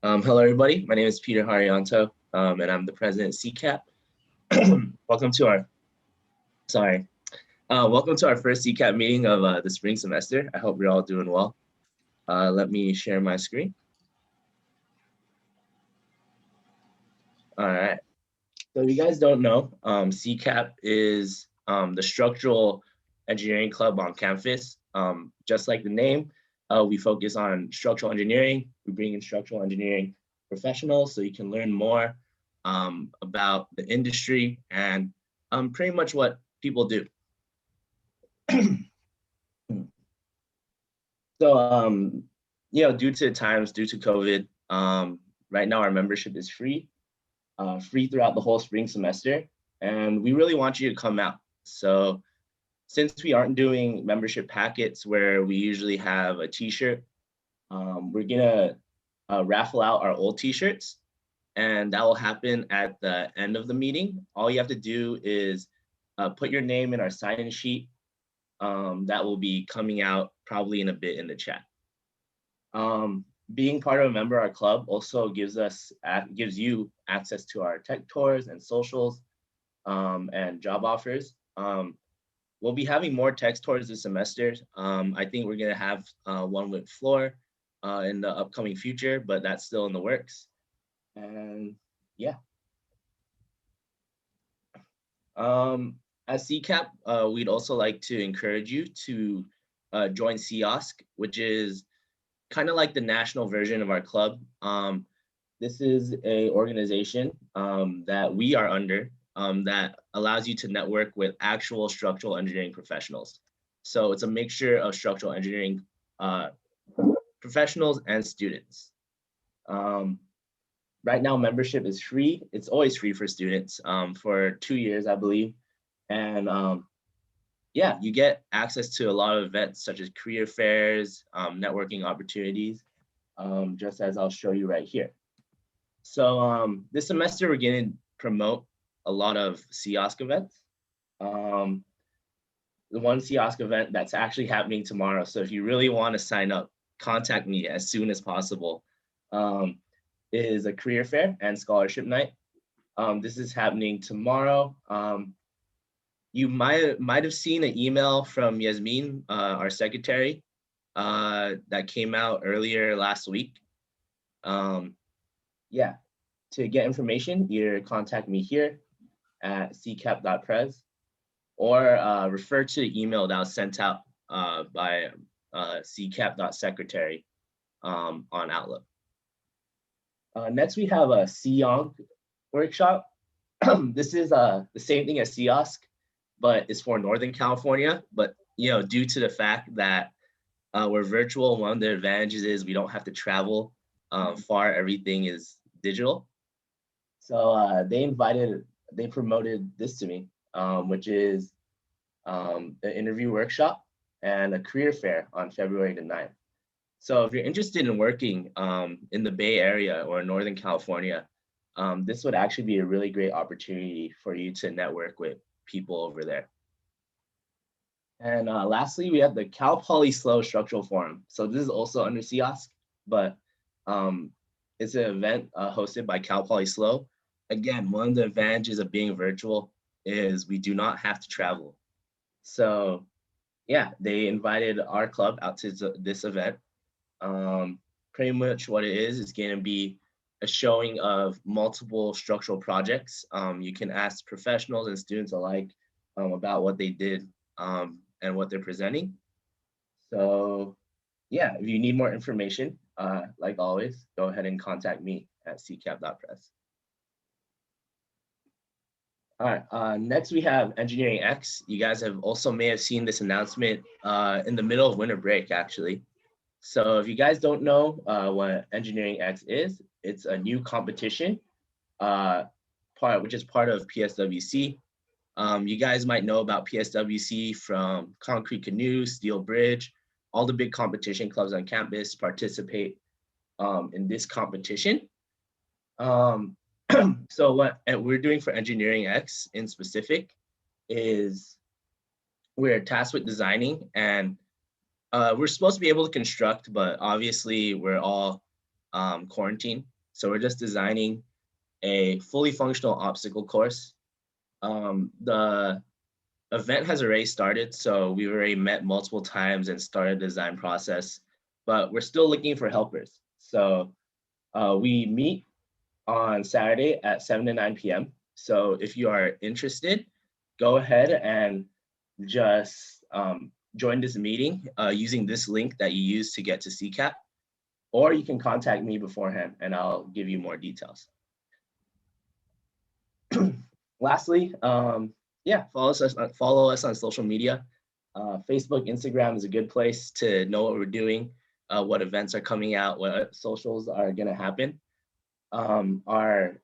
Hello, everybody. My name is Peter Haryanto, and I'm the president of SEACPP. welcome to our, welcome to our first SEACPP meeting of the spring semester. I hope you're all doing well. Let me share my screen. All right. So if you guys don't know, SEACPP is the structural engineering club on campus. Just like the name, we focus on structural engineering. We bring in structural engineering professionals so you can learn more about the industry and pretty much what people do. So, due to times, due to COVID, right now our membership is free throughout the whole spring semester. And we really want you to come out. So since we aren't doing membership packets where we usually have a t-shirt, we're gonna raffle out our old t-shirts, and that will happen at the end of the meeting. All you have to do is put your name in our sign-in sheet. That will be coming out probably in a bit in the chat. Being part of a member of our club also gives you access to our tech tours and socials and job offers. We'll be having more tech tours this semester. I think we're gonna have one with Floor in the upcoming future, but that's still in the works. And yeah. As SEACPP, we'd also like to encourage you to join SEAOSC, which is kind of like the national version of our club. This is an organization that we are under that allows you to network with actual structural engineering professionals. So it's a mixture of structural engineering professionals and students. Right now, membership is free. It's always free for students for 2 years, I believe. And yeah, you get access to a lot of events such as career fairs, networking opportunities, just as I'll show you right here. So this semester, we're going to promote a lot of SEAOSC events. The one SEAOSC event that's actually happening tomorrow. So if you really want to sign up, contact me as soon as possible. Is a career fair and scholarship night. This is happening tomorrow. You might have seen an email from Yasmin, our secretary, that came out earlier last week. Yeah, to get information, either contact me here at seacpp.pres or refer to the email that was sent out by seacpp.secretary on Outlook. Next, we have a SEAOSC workshop. This is the same thing as SEAOSC, but it's for Northern California. But due to the fact that we're virtual, one of the advantages is we don't have to travel far. Everything is digital. So they promoted this to me, which is an interview workshop and a career fair on February the 9th. So if you're interested in working in the Bay Area or Northern California, this would actually be a really great opportunity for you to network with people over there. And lastly, we have the Cal Poly SLO Structural Forum. So this is also under SEAOSC, but it's an event hosted by Cal Poly SLO. Again, one of the advantages of being virtual is we do not have to travel. So yeah, they invited our club out to this event. Pretty much what it is going to be a showing of multiple structural projects. You can ask professionals and students alike about what they did and what they're presenting. So yeah, if you need more information, like always, go ahead and contact me at seacpp.pres. All right, next we have Engineering X. You guys have also may have seen this announcement in the middle of winter break, actually. So if you guys don't know what Engineering X is, it's a new competition, which is part of PSWC. You guys might know about PSWC from Concrete Canoe, Steel Bridge. All the big competition clubs on campus participate in this competition. So what we're doing for Engineering X in specific is we're tasked with designing, and we're supposed to be able to construct, but obviously we're all quarantine. So we're just designing a fully functional obstacle course. The event has already started, so we've already met multiple times and started the design process, but we're still looking for helpers. So we meet on Saturday at 7 to 9 p.m. So if you are interested, go ahead and just join this meeting using this link that you use to get to SEACPP, or you can contact me beforehand and I'll give you more details. Lastly, yeah, follow us on social media. Facebook, Instagram is a good place to know what we're doing, what events are coming out, what socials are gonna happen. Our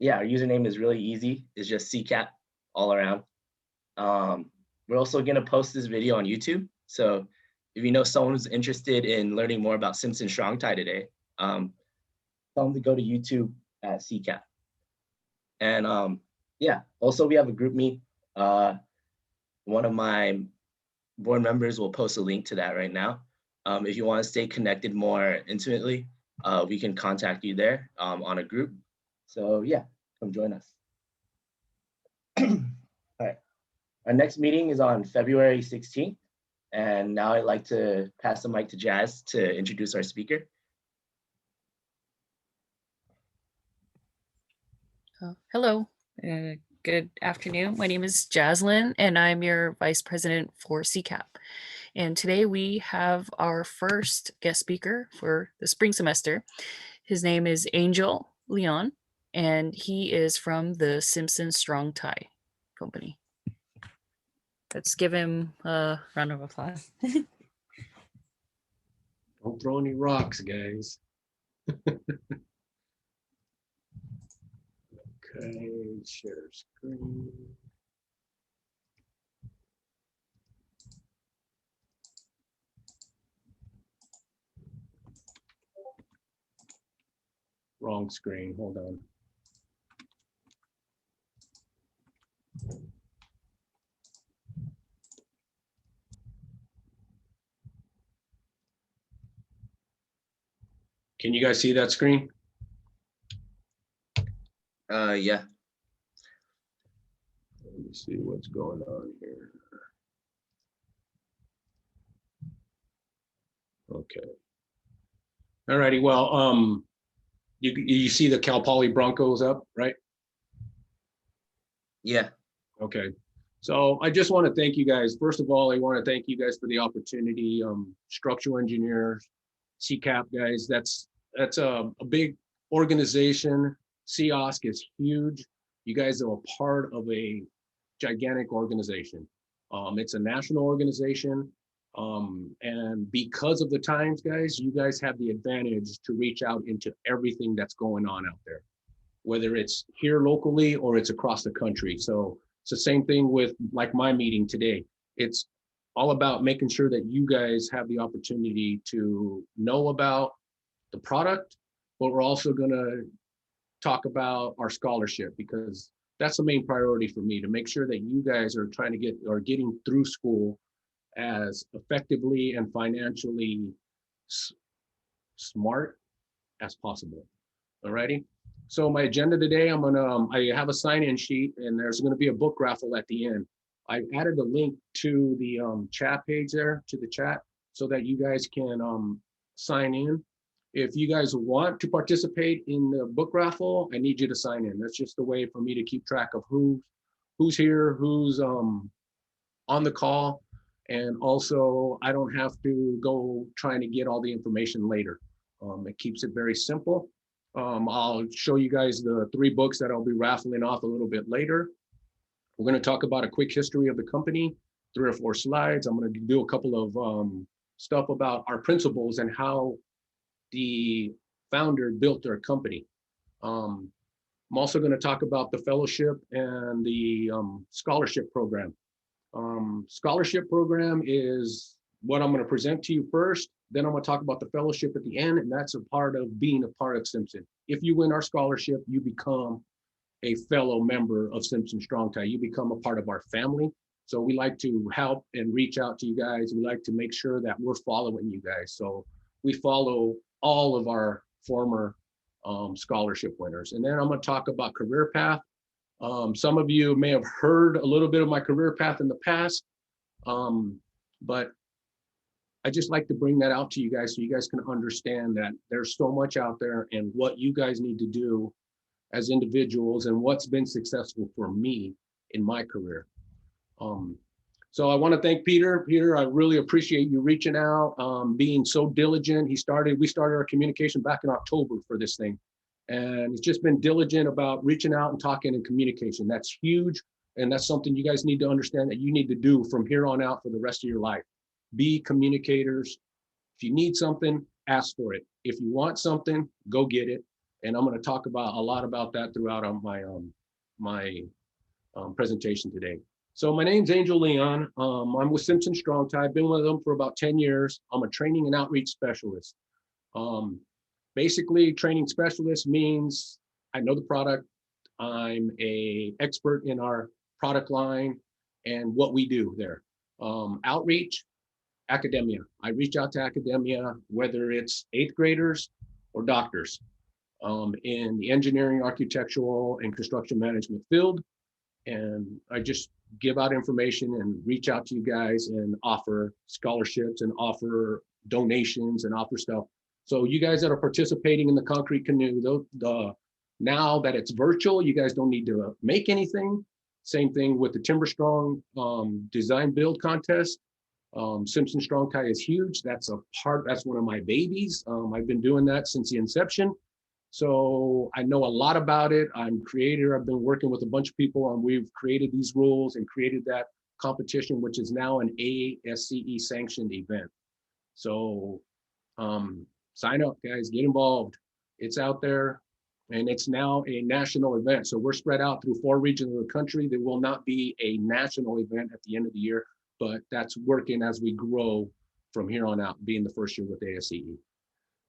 username is really easy. It's just SEACPP all around. We're also gonna post this video on YouTube. So if you know someone who's interested in learning more about Simpson Strong Tie today, tell them to go to YouTube at SEACPP. And yeah, also we have a group meet. One of my board members will post a link to that right now. If you want to stay connected more intimately, we can contact you there on a group. So yeah, come join us. All right, our next meeting is on February 16th. And now I'd like to pass the mic to Jazz to introduce our speaker. Hello, good afternoon. My name is Jaslyn, and I'm your Vice President for SEACPP. And today we have our first guest speaker for the spring semester. His name is Angel Leon, and he is from the Simpson Strong Tie Company. Let's give him a round of applause. Don't throw any rocks, guys. Okay, share screen. Wrong screen, hold on. Can you guys see that screen? Yeah. Let me see what's going on here. Okay. All righty. Well, you see the Cal Poly Broncos up, right? Yeah. Okay. So I just want to thank you guys. First of all, I want to thank you guys for the opportunity. Structural engineers, SEACPP guys, that's a big organization. SEAOSC is huge. You guys are a part of a gigantic organization. It's a national organization. And because of the times, guys, you guys have the advantage to reach out into everything that's going on out there, whether it's here locally or it's across the country. So it's the same thing with like my meeting today. It's all about making sure that you guys have the opportunity to know about the product, but we're also gonna talk about our scholarship, because that's the main priority for me, to make sure that you guys are trying to getting through school as effectively and financially smart as possible. Alrighty. So my agenda today, I have a sign-in sheet, and there's gonna be a book raffle at the end. I added a link to the chat page there, to the chat, so that you guys can sign in. If you guys want to participate in the book raffle, I need you to sign in. That's just a way for me to keep track of who's here, who's on the call. And also, I don't have to go trying to get all the information later. It keeps it very simple. I'll show you guys the 3 books that I'll be raffling off a little bit later. We're going to talk about a quick history of the company, 3 or 4 slides. I'm going to do a couple of stuff about our principles and how the founder built their company. I'm also going to talk about the fellowship and the scholarship program. Scholarship program is what I'm going to present to you first. Then I'm going to talk about the fellowship at the end, and that's a part of being a part of Simpson. If you win our scholarship, you become a fellow member of Simpson Strong Tie. You become a part of our family. So we like to help and reach out to you guys. We like to make sure that we're following you guys. So we follow all of our former scholarship winners. And then I'm going to talk about career path. Some of you may have heard a little bit of my career path in the past, but I just like to bring that out to you guys so you guys can understand that there's so much out there and what you guys need to do as individuals and what's been successful for me in my career. So I want to thank Peter. Peter, I really appreciate you reaching out, being so diligent. We started our communication back in October for this thing. And it's just been diligent about reaching out and talking and communication. That's huge. And that's something you guys need to understand that you need to do from here on out for the rest of your life. Be communicators. If you need something, ask for it. If you want something, go get it. And I'm going to talk about a lot about that throughout my presentation today. So my name's Angel Leon. I'm with Simpson Strong-Tie. I've been with them for about 10 years. I'm a training and outreach specialist. Basically, training specialist means I know the product. I'm an expert in our product line and what we do there. Outreach, academia. I reach out to academia, whether it's 8th graders or doctors in the engineering, architectural, and construction management field. And I just give out information and reach out to you guys and offer scholarships and offer donations and offer stuff. So you guys that are participating in the Concrete Canoe, now that it's virtual, you guys don't need to make anything. Same thing with the Timber Strong design build contest. Simpson Strong-Tie is huge. That's one of my babies. I've been doing that since the inception. So I know a lot about it. I'm creator. I've been working with a bunch of people and we've created these rules and created that competition, which is now an ASCE sanctioned event. So sign up, guys, get involved. It's out there and it's now a national event. So we're spread out through 4 regions of the country. There will not be a national event at the end of the year, but that's working as we grow from here on out, being the first year with ASCE.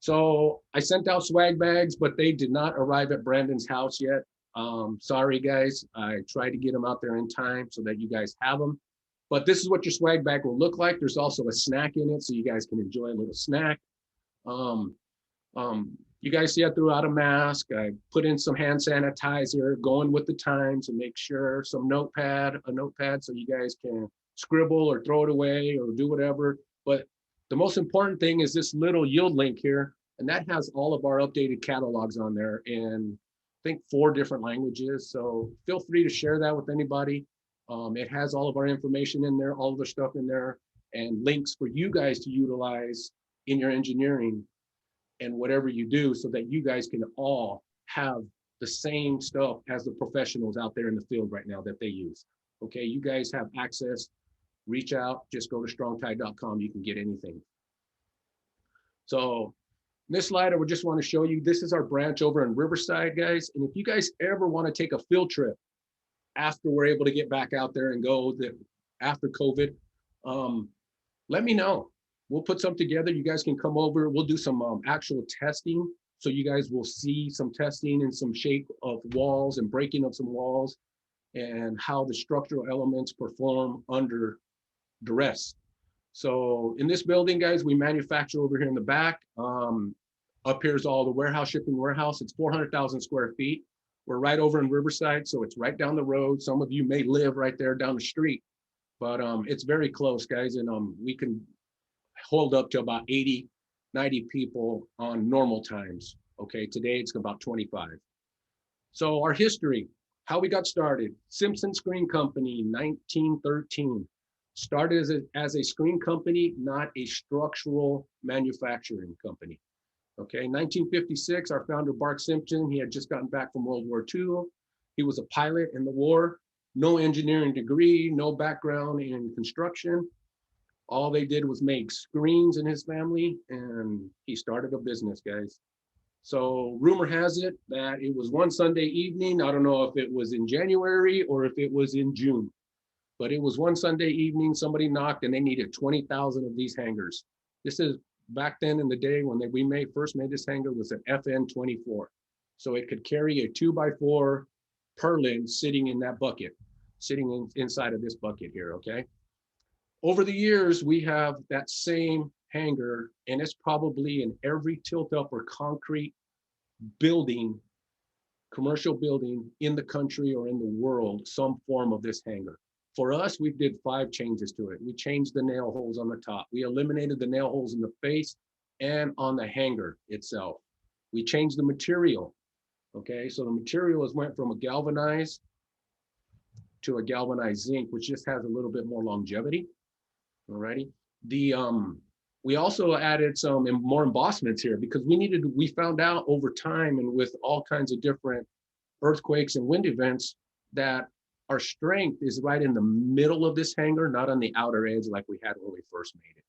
So I sent out swag bags, but they did not arrive at Brandon's house yet. Sorry, guys. I tried to get them out there in time so that you guys have them. But this is what your swag bag will look like. There's also a snack in it, so you guys can enjoy a little snack. You guys see I threw out a mask. I put in some hand sanitizer, going with the times, and make sure a notepad so you guys can scribble or throw it away or do whatever. But the most important thing is this little yield link here, and that has all of our updated catalogs on there in, I think, 4 different languages. So feel free to share that with anybody. It has all of our information in there, all of the stuff in there, and links for you guys to utilize in your engineering and whatever you do so that you guys can all have the same stuff as the professionals out there in the field right now that they use. Okay, you guys have access. Reach out, just go to strongtie.com. You can get anything. So this slide, I would just want to show you, this is our branch over in Riverside, guys. And if you guys ever want to take a field trip after we're able to get back out there and go after COVID, let me know. We'll put something together. You guys can come over. We'll do some actual testing. So you guys will see some testing and some shape of walls and breaking of some walls and how the structural elements perform under duress. So in this building, guys, we manufacture over here in the back. Up here is all the warehouse, shipping warehouse. It's 400,000 square feet. We're right over in Riverside, so it's right down the road. Some of you may live right there down the street, but it's very close, guys, and we can hold up to about 80, 90 people on normal times. Okay, today it's about 25. So our history, how we got started. Simpson Screen Company, 1913. Started as a screen company, not a structural manufacturing company. Okay, 1956, our founder, Bart Simpson, he had just gotten back from World War II. He was a pilot in the war, no engineering degree, no background in construction. All they did was make screens in his family, and he started a business, guys. So rumor has it that it was one Sunday evening. I don't know if it was in January or if it was in June, but it was one Sunday evening, somebody knocked and they needed 20,000 of these hangers. This is back then in the day when we first made this hanger was an FN24. So it could carry a 2x4 purlin sitting in that bucket, sitting inside of this bucket here, okay? Over the years, we have that same hanger, and it's probably in every tilt-up or concrete building, commercial building in the country or in the world, some form of this hangar. For us, we did 5 changes to it. We changed the nail holes on the top. We eliminated the nail holes in the face and on the hangar itself. We changed the material. Okay, so the material went from a galvanized to a galvanized zinc, which just has a little bit more longevity. Alrighty. We also added some more embossments here because we found out over time and with all kinds of different earthquakes and wind events that our strength is right in the middle of this hangar, not on the outer edge like we had when we first made it.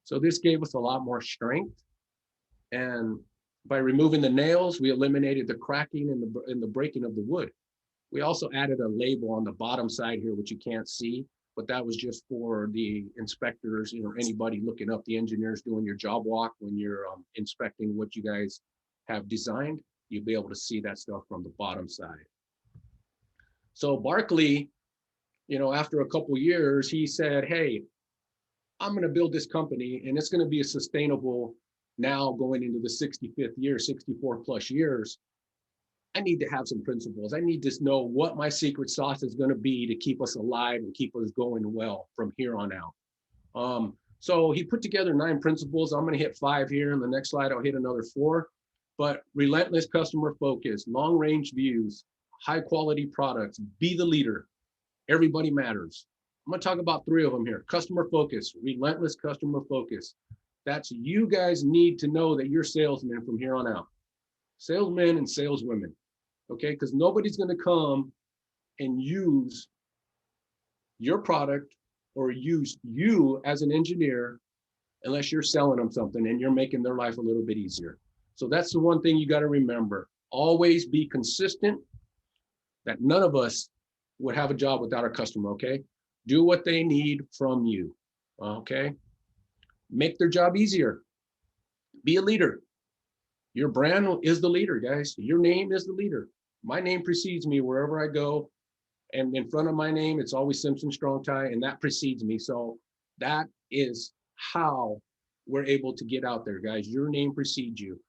So this gave us a lot more strength. And by removing the nails, we eliminated the cracking and the breaking of the wood. We also added a label on the bottom side here, which you can't see, but that was just for the inspectors, anybody looking up, the engineers doing your job walk when you're inspecting what you guys have designed, you'll be able to see that stuff from the bottom side. So Barkley, after a couple years, he said, hey, I'm going to build this company and it's going to be a sustainable now going into the 65th year, 64 plus years. I need to have some principles. I need to know what my secret sauce is going to be to keep us alive and keep us going well from here on out. So he put together 9 principles. I'm going to hit 5 here. In the next slide, I'll hit another 4. But relentless customer focus, long range views, high quality products, be the leader. Everybody matters. I'm going to talk about 3 of them here. Customer focus, relentless customer focus. That's you guys need to know that you're salesmen from here on out. Salesmen and saleswomen. Okay, because nobody's going to come and use your product or use you as an engineer unless you're selling them something and you're making their life a little bit easier. So that's the one thing you got to remember. Always be consistent, that none of us would have a job without our customer, okay? Do what they need from you, okay? Make their job easier. Be a leader. Your brand is the leader, guys. Your name is the leader. My name precedes me wherever I go. And in front of my name, it's always Simpson Strong Tie, and that precedes me. So that is how we're able to get out there, guys. Your name precedes you.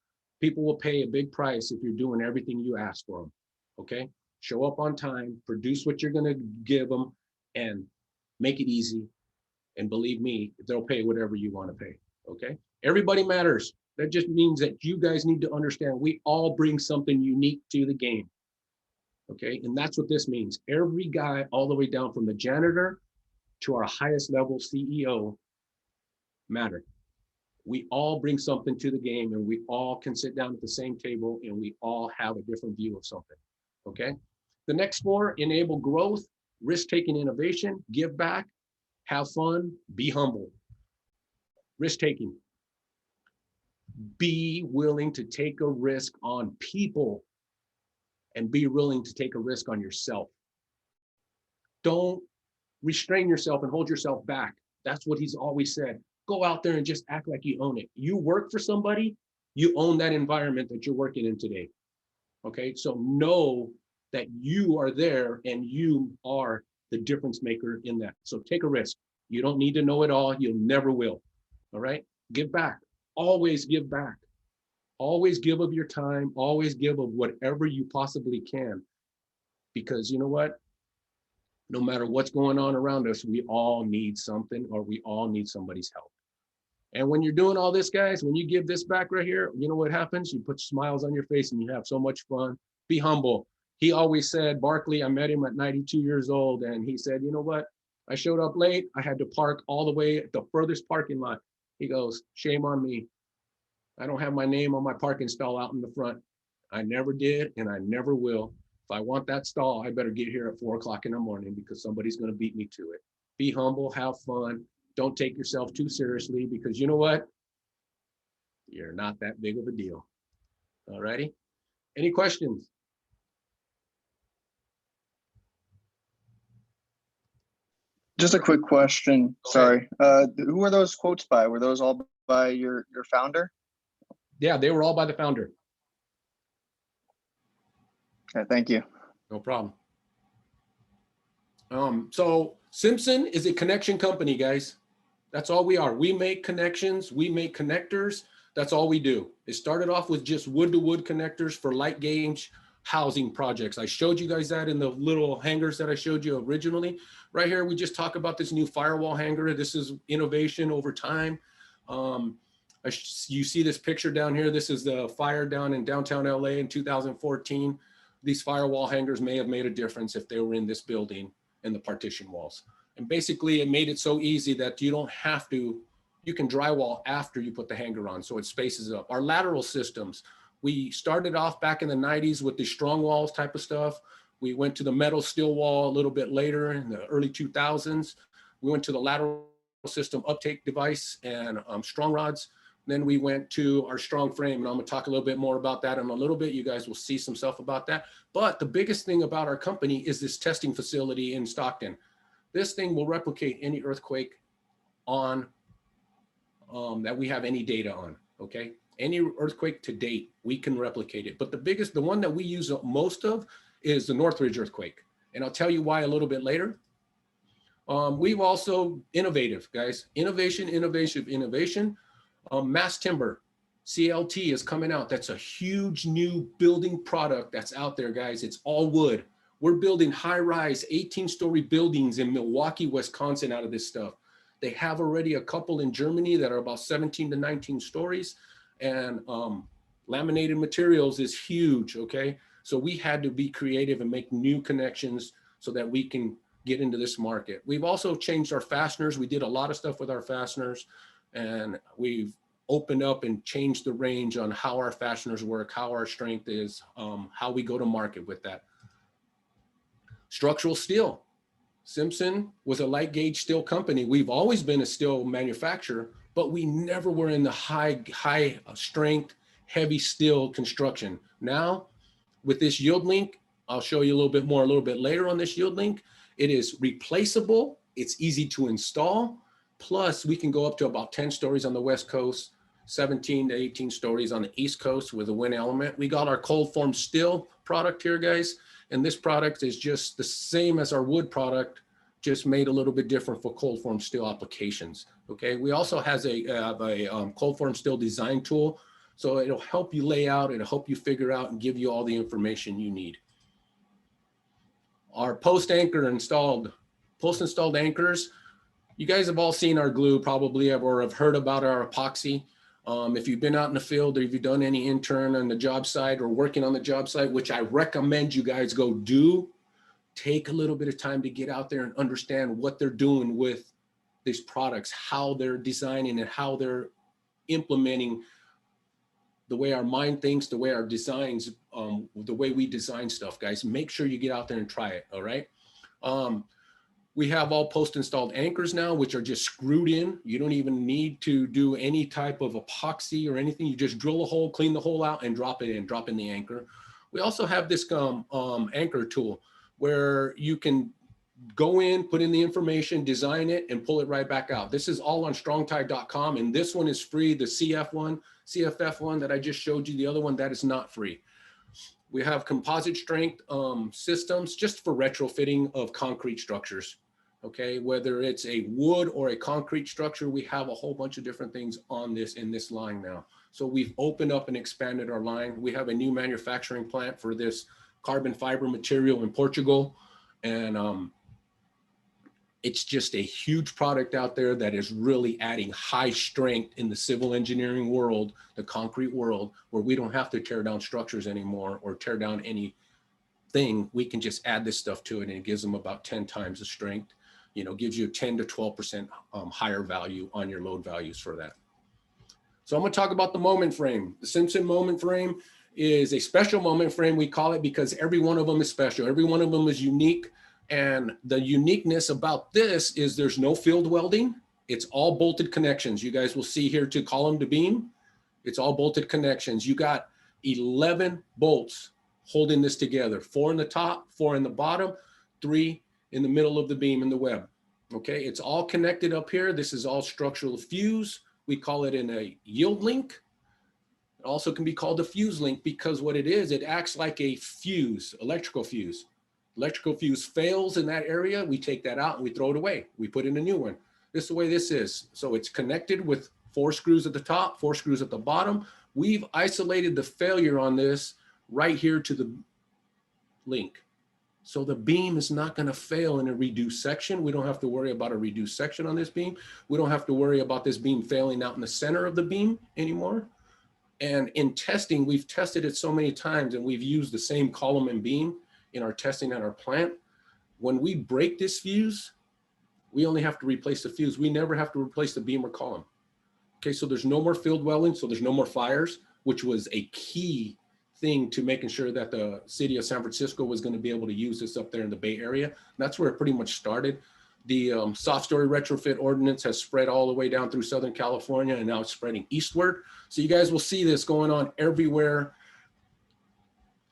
People will pay a big price if you're doing everything you ask for them, okay? Show up on time, produce what you're going to give them, and make it easy. And believe me, they'll pay whatever you want to pay, okay? Everybody matters. That just means that you guys need to understand we all bring something unique to the game, okay? And that's what this means. Every guy all the way down from the janitor to our highest level CEO matter. We all bring something to the game and we all can sit down at the same table and we all have a different view of something, okay? The next 4, enable growth, risk-taking innovation, give back, have fun, be humble. Risk-taking. Be willing to take a risk on people and be willing to take a risk on yourself. Don't restrain yourself and hold yourself back. That's what he's always said. Go out there and just act like you own it. You work for somebody, you own that environment that you're working in today. Okay, so know that you are there and you are the difference maker in that. So take a risk. You don't need to know it all. You never will. All right, give back. Always give back. Always give of your time. Always give of whatever you possibly can. Because you know what? No matter what's going on around us, we all need something or we all need somebody's help. And when you're doing all this, guys, when you give this back right here, you know what happens? You put smiles on your face and you have so much fun. Be humble. He always said, Barkley, I met him at 92 years old. And he said, you know what? I showed up late. I had to park all the way at the furthest parking lot. He goes, shame on me. I don't have my name on my parking stall out in the front. I never did, and I never will. If I want that stall, I better get here at 4 o'clock in the morning because somebody's going to beat me to it. Be humble, have fun. Don't take yourself too seriously because you know what? You're not that big of a deal. All righty. Any questions? Just a quick question. Sorry. Who are those quotes by? Were those all by your founder? Yeah, they were all by the founder. Okay, thank you. No problem. So Simpson is a connection company, guys. That's all we are. We make connections. We make connectors. That's all we do. It started off with just wood to wood connectors for light gauge housing projects. I showed you guys that in the little hangers that I showed you originally. Right here, we just talk about this new firewall hanger. This is innovation over time. You see this picture down here. This is the fire down in downtown LA in 2014. These firewall hangers may have made a difference if they were in this building and the partition walls. And basically it made it so easy that you don't have to, you can drywall after you put the hanger on, so it spaces up. Our lateral systems, we started off back in the 90s with the strong walls type of stuff. We went to the metal steel wall a little bit later in the early 2000s. We went to the lateral system uptake device and strong rods. Then we went to our strong frame, and I'm gonna talk a little bit more about that in a little bit. You guys will see some stuff about that. But the biggest thing about our company is this testing facility in Stockton. This thing will replicate any earthquake on that we have any data on, okay? Any earthquake to date, we can replicate it. But the one that we use most of is the Northridge earthquake. And I'll tell you why a little bit later. We've also innovative, guys. Innovation, innovation, innovation. Mass timber, CLT is coming out. That's a huge new building product that's out there, guys. It's all wood. We're building high-rise 18-story buildings in Milwaukee, Wisconsin out of this stuff. They have already a couple in Germany that are about 17 to 19 stories. And laminated materials is huge, okay? So we had to be creative and make new connections so that we can get into this market. We've also changed our fasteners. We did a lot of stuff with our fasteners, and we've opened up and changed the range on how our fasteners work, how our strength is, how we go to market with that. Structural steel. Simpson was a light gauge steel company. We've always been a steel manufacturer, but we never were in the high strength, heavy steel construction. Now, with this yield link, I'll show you a little bit more a little bit later on this yield link. It is replaceable. It's easy to install. Plus, we can go up to about 10 stories on the West Coast, 17 to 18 stories on the East Coast with a wind element. We got our cold form steel product here, guys. And this product is just the same as our wood product, just made a little bit different for cold form steel applications. Okay, we also have a cold form steel design tool. So it'll help you lay out, it'll help you figure out and give you all the information you need. Our post-installed anchors, you guys have all seen our glue probably, or have heard about our epoxy. If you've been out in the field or if you've done any intern on the job site or working on the job site, which I recommend you guys go do, take a little bit of time to get out there and understand what they're doing with these products, how they're designing and how they're implementing the way our mind thinks, the way our designs, the way we design stuff, guys. Make sure you get out there and try it, all right? We have all post-installed anchors now, which are just screwed in. You don't even need to do any type of epoxy or anything. You just drill a hole, clean the hole out, and drop it in, drop in the anchor. We also have this anchor tool where you can go in, put in the information, design it, and pull it right back out. This is all on strongtie.com, and this one is free. The CFF one that I just showed you, the other one, that is not free. We have composite strength systems just for retrofitting of concrete structures. Okay, whether it's a wood or a concrete structure, we have a whole bunch of different things on this in this line now. So we've opened up and expanded our line. We have a new manufacturing plant for this carbon fiber material in Portugal. And it's just a huge product out there that is really adding high strength in the civil engineering world, the concrete world, where we don't have to tear down structures anymore or tear down anything. We can just add this stuff to it, and it gives them about 10 times the strength. You know, gives you a 10 to 12% higher value on your load values for that. So I'm going to talk about the moment frame. The Simpson moment frame is a special moment frame, we call it, because every one of them is special. Every one of them is unique. And the uniqueness about this is there's no field welding. It's all bolted connections. You guys will see here to column to beam. It's all bolted connections. You got 11 bolts holding this together. 4 in the top, 4 in the bottom, 3 in the middle of the beam in the web. Okay, it's all connected up here. This is all structural fuse. We call it in a yield link. It also can be called a fuse link because what it is, it acts like a fuse, electrical fuse. Electrical fuse fails in that area, we take that out and we throw it away. We put in a new one. This is the way this is. So it's connected with 4 screws at the top, 4 screws at the bottom. We've isolated the failure on this right here to the link. So the beam is not going to fail in a reduced section. We don't have to worry about a reduced section on this beam. We don't have to worry about this beam failing out in the center of the beam anymore. And in testing, we've tested it so many times, and we've used the same column and beam in our testing at our plant. When we break this fuse, we only have to replace the fuse. We never have to replace the beam or column. Okay, so there's no more field welding, so there's no more fires, which was a key thing to making sure that the city of San Francisco was going to be able to use this up there in the Bay Area. That's where it pretty much started. The soft story retrofit ordinance has spread all the way down through Southern California, and now it's spreading eastward. So you guys will see this going on everywhere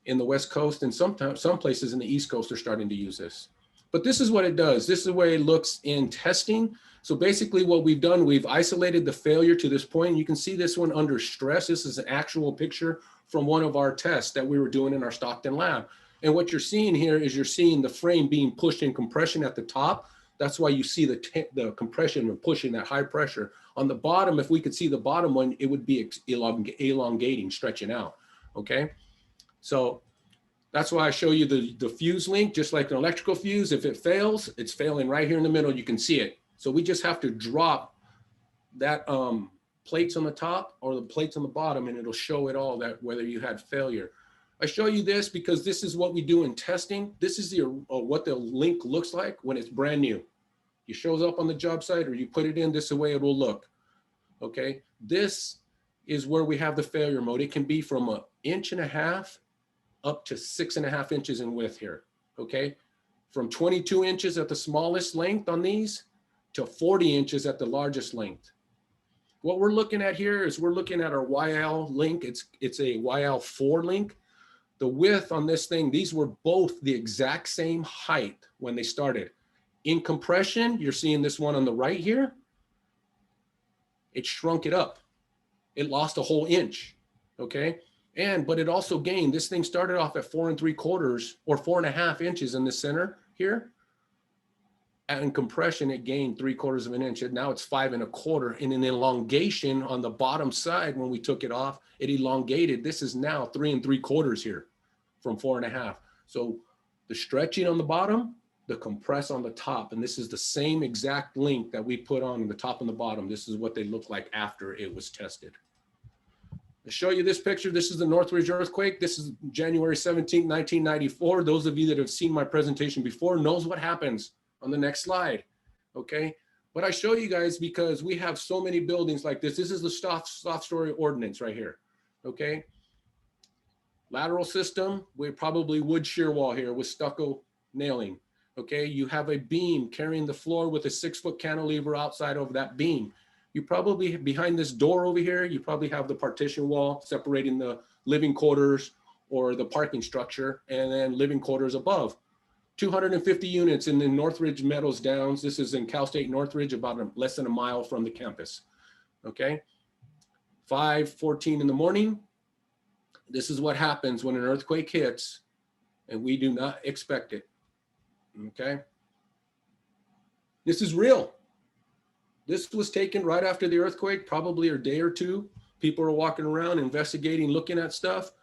in the West Coast, and sometimes some places in the East Coast are starting to use this. But this is what it does. This is the way it looks in testing. So basically what we've done, we've isolated the failure to this point. You can see this one under stress. This is an actual picture from one of our tests that we were doing in our Stockton lab. And what you're seeing here is you're seeing the frame being pushed in compression at the top. That's why you see the compression and pushing that high pressure. On the bottom, if we could see the bottom one, it would be elongating, stretching out, okay? So that's why I show you the fuse link, just like an electrical fuse. If it fails, it's failing right here in the middle. You can see it. So we just have to drop that plates on the top or the plates on the bottom, and it'll show it all that whether you had failure. I show you this because this is what we do in testing. This is what the link looks like when it's brand new. It shows up on the job site or you put it in, this is the way it will look, okay? This is where we have the failure mode. It can be from 1.5 inches up to 6.5 inches in width here, okay? From 22 inches at the smallest length on these to 40 inches at the largest length. What we're looking at here is we're looking at our YL link. It's a YL4 link. The width on this thing, these were both the exact same height when they started. In compression, you're seeing this one on the right here. It shrunk it up. It lost a whole inch, okay? But it also gained, this thing started off at 4 3/4 or 4.5 inches in the center here. And in compression, it gained 3/4 of an inch. And now it's 5 1/4. And in elongation on the bottom side, when we took it off, it elongated. This is now 3 3/4 here from 4.5. So the stretching on the bottom, the compress on the top. And this is the same exact link that we put on the top and the bottom. This is what they look like after it was tested. I'll show you this picture. This is the Northridge earthquake. This is January 17, 1994. Those of you that have seen my presentation before knows what happens on the next slide, okay? But I show you guys because we have so many buildings like this. This is the soft story ordinance right here, okay? Lateral system, we probably wood shear wall here with stucco nailing, okay? You have a beam carrying the floor with a 6-foot cantilever outside of that beam. You probably, behind this door over here, you probably have the partition wall separating the living quarters or the parking structure, and then living quarters above. 250 units in the Northridge Meadows Downs. This is in Cal State Northridge, about less than a mile from the campus, okay? 5:14 in the morning. This is what happens when an earthquake hits and we do not expect it, okay? This is real. This was taken right after the earthquake, probably a day or two. People are walking around, investigating, looking at stuff.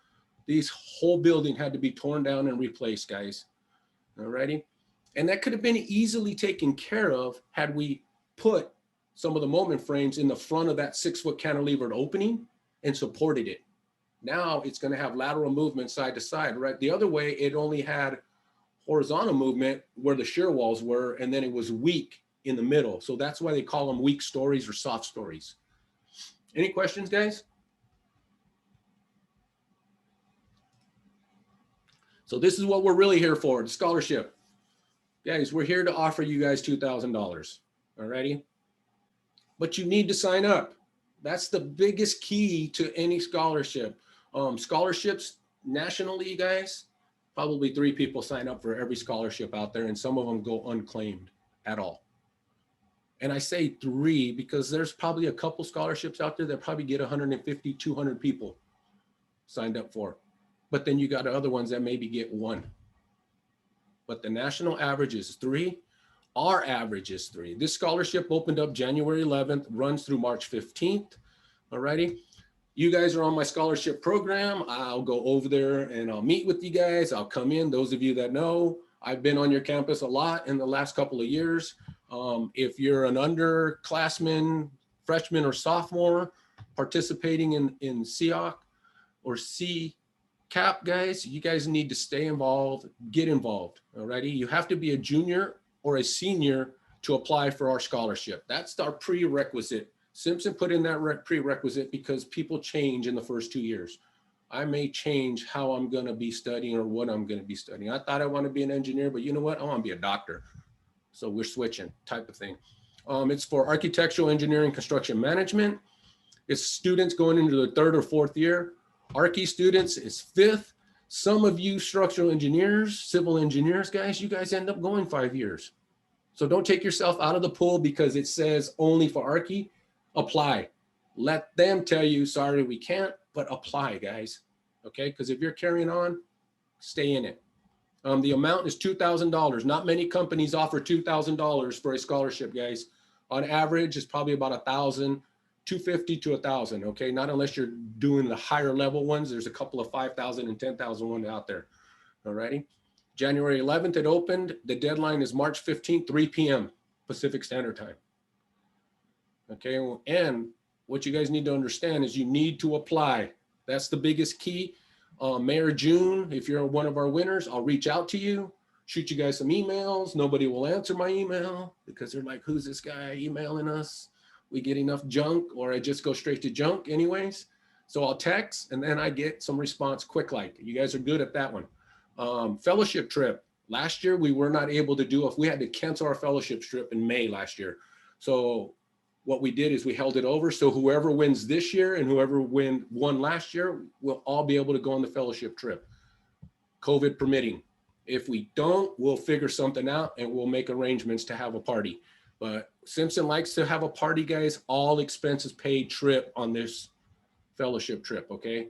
This whole building had to be torn down and replaced, guys. Alrighty. And that could have been easily taken care of had we put some of the moment frames in the front of that 6-foot cantilevered opening and supported it. Now it's going to have lateral movement side to side, right? The other way, it only had horizontal movement where the shear walls were, and then it was weak in the middle. So that's why they call them weak stories or soft stories. Any questions, guys? So this is what we're really here for, the scholarship. Guys, we're here to offer you guys $2,000, alrighty? But you need to sign up. That's the biggest key to any scholarship. Scholarships nationally, guys, probably 3 people sign up for every scholarship out there, and some of them go unclaimed at all. And I say 3 because there's probably a couple scholarships out there that probably get 150, 200 people signed up for. But then you got other ones that maybe get 1. But the national average is 3. Our average is 3. This scholarship opened up January 11th, runs through March 15th. Alrighty. You guys are on my scholarship program. I'll go over there and I'll meet with you guys. I'll come in. Those of you that know, I've been on your campus a lot in the last couple of years. If you're an underclassman, freshman or sophomore participating in SEAOSC or SEACPP, guys, you guys need to stay involved, get involved. Alrighty. You have to be a junior or a senior to apply for our scholarship. That's our prerequisite. Simpson put in that prerequisite because people change in the first 2 years. I may change how I'm going to be studying or what I'm going to be studying. I thought I want to be an engineer, but you know what? I want to be a doctor. So we're switching type of thing. It's for architectural engineering, construction management. It's students going into the 3rd or 4th year. Archi students is 5th. Some of you structural engineers, civil engineers, guys, you guys end up going 5 years. So don't take yourself out of the pool because it says only for Archi. Apply. Let them tell you, sorry, we can't, but apply, guys. Okay, because if you're carrying on, stay in it. The amount is $2,000. Not many companies offer $2,000 for a scholarship, guys. On average, it's probably about $1,000, $250 to $1,000. Okay, not unless you're doing the higher level ones. There's a couple of $5,000 and $10,000 ones out there. Alrighty. January 11th, it opened. The deadline is March 15th, 3 p.m. Pacific Standard Time. Okay, and what you guys need to understand is you need to apply. That's the biggest key. May or June, if you're one of our winners, I'll reach out to you, shoot you guys some emails. Nobody will answer my email because they're like, who's this guy emailing us? We get enough junk, or I just go straight to junk anyways. So I'll text and then I get some response quick like. You guys are good at that one. Fellowship trip. Last year, we were not able to do, if we had to cancel our fellowship trip in May last year. So what we did is we held it over. So whoever wins this year and whoever won last year will all be able to go on the fellowship trip, COVID permitting. If we don't, we'll figure something out and we'll make arrangements to have a party. But Simpson likes to have a party, guys. All expenses paid trip on this fellowship trip, okay?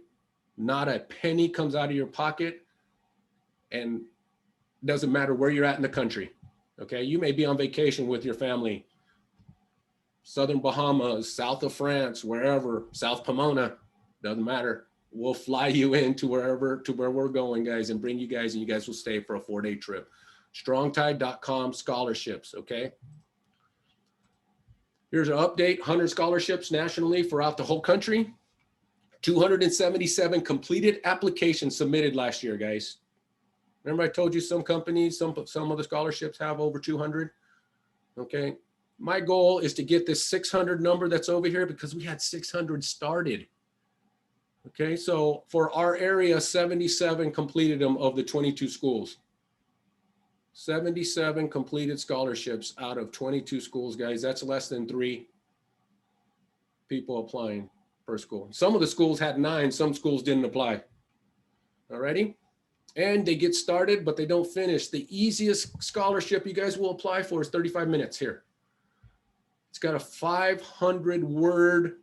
Not a penny comes out of your pocket, and doesn't matter where you're at in the country, okay? You may be on vacation with your family, Southern Bahamas, south of France, wherever, South Pomona, doesn't matter. We'll fly you into where we're going, guys, and bring you guys, and you guys will stay for a 4-day trip. Strongtide.com scholarships, okay? Here's an update, 100 scholarships nationally throughout the whole country. 277 completed applications submitted last year, guys. Remember I told you some companies, some of the scholarships have over 200, okay? My goal is to get this 600 number that's over here because we had 600 started. Okay, so for our area, 77 completed them of the 22 schools. 77 completed scholarships out of 22 schools, guys. That's less than 3 people applying per school. Some of the schools had 9, some schools didn't apply. Alrighty? And they get started, but they don't finish. The easiest scholarship you guys will apply for is 35 minutes here. It's got a 500 word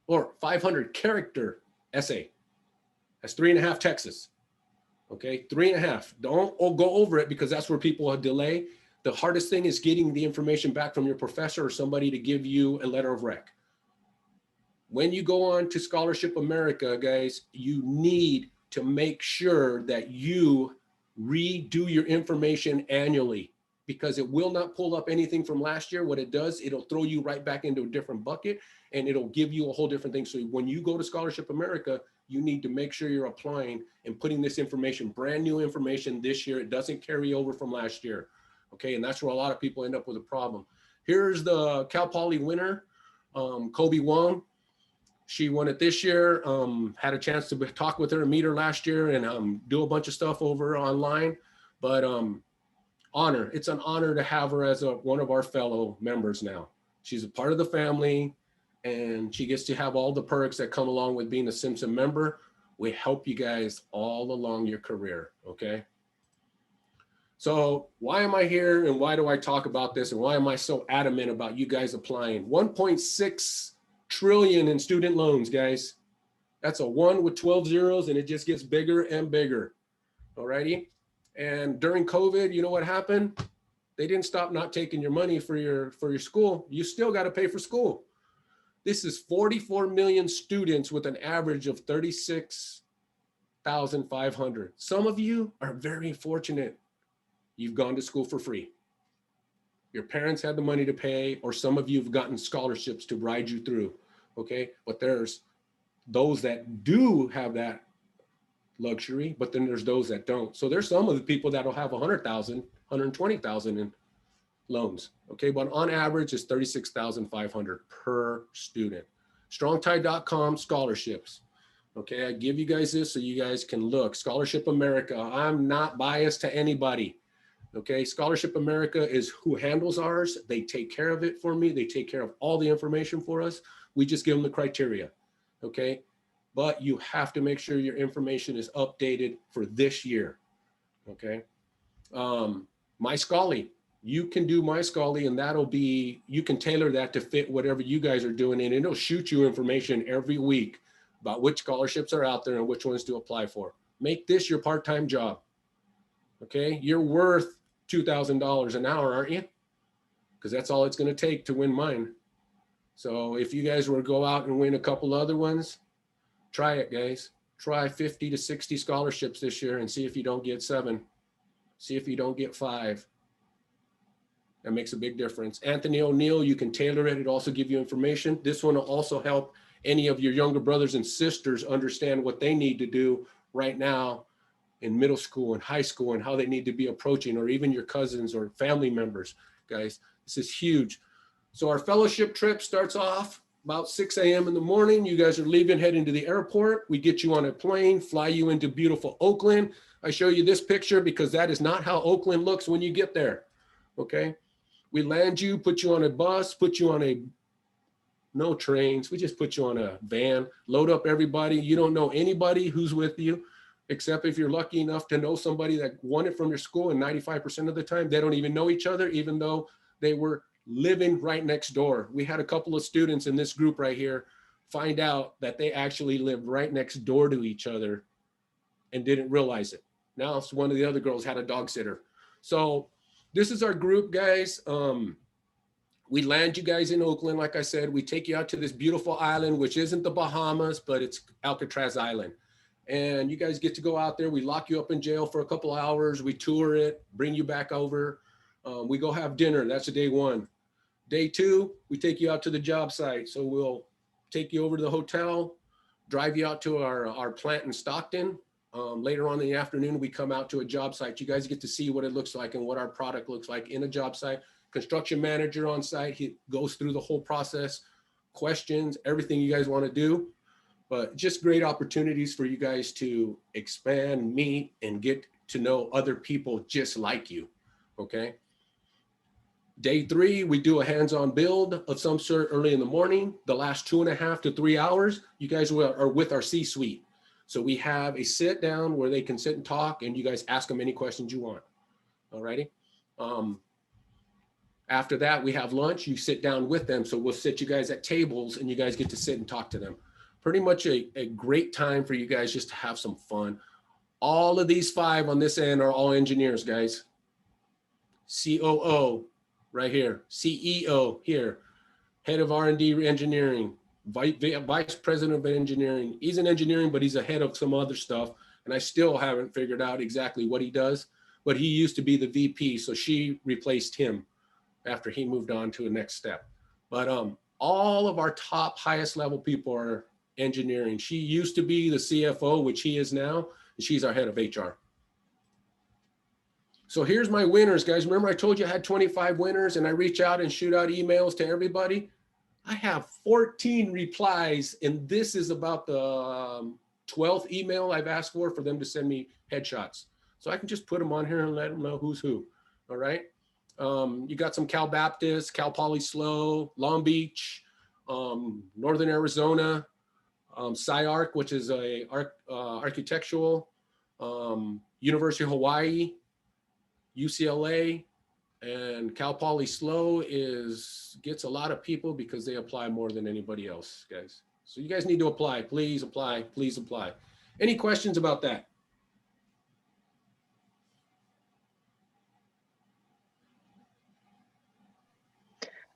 or 500 character essay. That's 3.5 Texas. Okay, 3.5. Don't go over it because that's where people delay. The hardest thing is getting the information back from your professor or somebody to give you a letter of rec. When you go on to Scholarship America, guys, you need to make sure that you redo your information annually, because it will not pull up anything from last year. What it does, it'll throw you right back into a different bucket and it'll give you a whole different thing. So when you go to Scholarship America, you need to make sure you're applying and putting this information, brand new information this year. It doesn't carry over from last year. Okay, and that's where a lot of people end up with a problem. Here's the Cal Poly winner, Kobe Wong. She won it this year. Had a chance to talk with her and meet her last year and do a bunch of stuff over online. But honor, it's an honor to have her as one of our fellow members now. She's a part of the family and she gets to have all the perks that come along with being a Simpson member. We help you guys all along your career, okay? So why am I here and why do I talk about this and why am I so adamant about you guys applying? 1.6 trillion in student loans, guys. That's a 1 with 12 zeros and it just gets bigger and bigger, alrighty? And during COVID, you know what happened? They didn't stop not taking your money for your school. You still got to pay for school. This is 44 million students with an average of 36,500. Some of you are very fortunate. You've gone to school for free. Your parents had the money to pay, or some of you have gotten scholarships to ride you through, okay? But there's those that do have that luxury, but then there's those that don't. So there's some of the people that'll have 100,000, 120,000 in loans, okay? But on average, it's 36,500 per student. Strongtie.com scholarships, okay? I give you guys this so you guys can look. Scholarship America, I'm not biased to anybody, okay? Scholarship America is who handles ours. They take care of it for me. They take care of all the information for us. We just give them the criteria, okay? But you have to make sure your information is updated for this year, okay? My Scholarly, you can do My Scholarly, and that'll be, you can tailor that to fit whatever you guys are doing, and it'll shoot you information every week about which scholarships are out there and which ones to apply for. Make this your part-time job, okay? You're worth $2,000 an hour, aren't you? Because that's all it's going to take to win mine. So if you guys were to go out and win a couple other ones, try it, guys. Try 50 to 60 scholarships this year and see if you don't get 7. See if you don't get 5. That makes a big difference. Anthony O'Neill, you can tailor it. It'll also give you information. This one will also help any of your younger brothers and sisters understand what they need to do right now in middle school and high school and how they need to be approaching, or even your cousins or family members, guys. This is huge. So our fellowship trip starts off about 6 a.m. in the morning. You guys are leaving, heading to the airport. We get you on a plane, fly you into beautiful Oakland. I show you this picture because that is not how Oakland looks when you get there, okay? We land you, put you on a bus, put you on no trains. We just put you on a van, load up everybody. You don't know anybody who's with you, except if you're lucky enough to know somebody that won it from your school, and 95% of the time, they don't even know each other, even though they were living right next door. We had a couple of students in this group right here find out that they actually lived right next door to each other and didn't realize it. Now, one of the other girls had a dog sitter. So this is our group, guys. We land you guys in Oakland. Like I said, we take you out to this beautiful island, which isn't the Bahamas, but it's Alcatraz Island. And you guys get to go out there. We lock you up in jail for a couple of hours. We tour it, bring you back over. We go have dinner. That's a day 1. Day 2, we take you out to the job site. So we'll take you over to the hotel, drive you out to our plant in Stockton. Later on in the afternoon, we come out to a job site. You guys get to see what it looks like and what our product looks like in a job site. Construction manager on site, he goes through the whole process, questions, everything you guys want to do. But just great opportunities for you guys to expand, meet, and get to know other people just like you, okay? Day 3, we do a hands-on build of some sort early in the morning. The last 2.5 to 3 hours, you guys are with our C-suite. So we have a sit down where they can sit and talk, and you guys ask them any questions you want. All righty. After that, we have lunch. You sit down with them. So we'll sit you guys at tables, and you guys get to sit and talk to them. Pretty much a great time for you guys just to have some fun. All of these 5 on this end are all engineers, guys. COO right here, CEO here, head of R&D engineering, vice president of engineering. He's in engineering, but he's a head of some other stuff. And I still haven't figured out exactly what he does, but he used to be the VP. So she replaced him after he moved on to the next step. But all of our top highest level people are engineering. She used to be the CFO, which he is now, and she's our head of HR. So here's my winners, guys. Remember I told you I had 25 winners, and I reach out and shoot out emails to everybody? I have 14 replies, and this is about the 12th email I've asked for them to send me headshots. So I can just put them on here and let them know who's who, all right? You got some Cal Baptist, Cal Poly SLO, Long Beach, Northern Arizona, SciArc, which is a architectural, University of Hawaii, UCLA, and Cal Poly SLO gets a lot of people because they apply more than anybody else, guys. So you guys need to apply. Please apply. Please apply. Any questions about that?